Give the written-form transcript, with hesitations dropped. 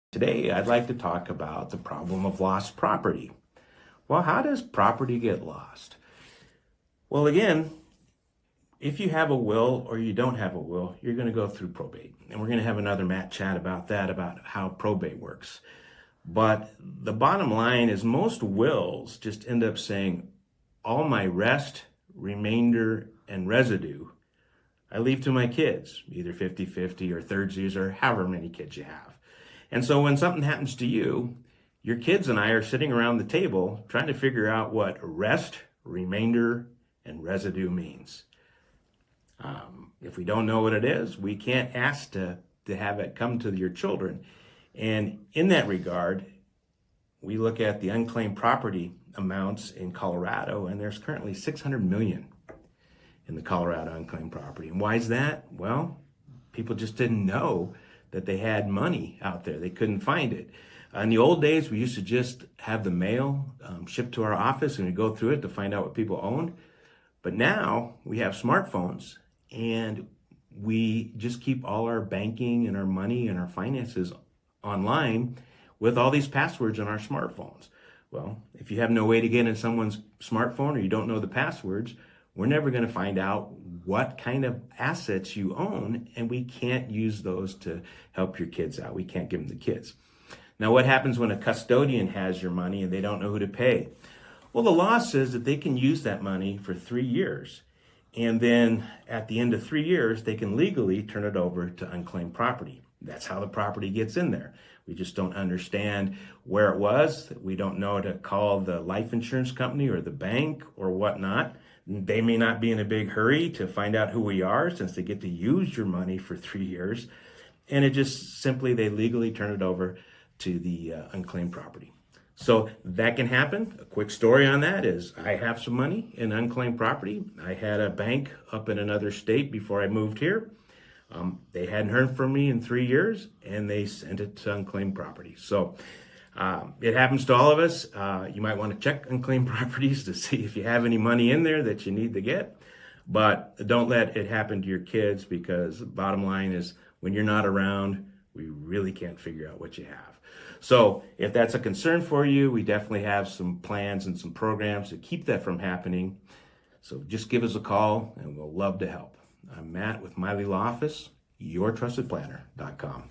Today, I'd like to talk about the problem of lost property. Well, how does property get lost? Well, again, if you have a will or you don't have a will, you're going to go through probate. And we're going to have another chat about that, about how probate works. But the bottom line is most wills just end up saying, all my rest, remainder, and residue, I leave to my kids, either 50-50 or thirdsies or however many kids you have. And so when something happens to you, your kids and I are sitting around the table trying to figure out what rest, remainder, and residue means. If we don't know what it is, we can't ask to have it come to your children. And in that regard, we look at the unclaimed property amounts in Colorado, and there's currently 600 million in the Colorado unclaimed property. And why is that? Well, people just didn't know that they had money out there. They couldn't find it. In the old days, we used to just have the mail shipped to our office and we'd go through it to find out what people owned. But now we have smartphones and we just keep all our banking and our money and our finances online with all these passwords on our smartphones. Well, if you have no way to get in someone's smartphone or you don't know the passwords, we're never going to find out what kind of assets you own, and we can't use those to help your kids out. We can't give them the kids. Now, what happens when a custodian has your money and they don't know who to pay? Well, the law says that they can use that money for 3 years. And then at the end of 3 years, they can legally turn it over to unclaimed property. That's how the property gets in there. We just don't understand where it was. We don't know to call the life insurance company or the bank or whatnot. They may not be in a big hurry to find out who we are since they get to use your money for 3 years. And it just simply, they legally turn it over to the unclaimed property. So that can happen. A quick story on that is I have some money in unclaimed property. I had a bank up in another state before I moved here. They hadn't heard from me in 3 years and they sent it to unclaimed property. So it happens to all of us. You might want to check unclaimed properties to see if you have any money in there that you need to get. But don't let it happen to your kids, because the bottom line is when you're not around, we really can't figure out what you have. So if that's a concern for you, we definitely have some plans and some programs to keep that from happening. So just give us a call and we'll love to help. I'm Matt with Meuli Law Office, yourtrustedplanner.com.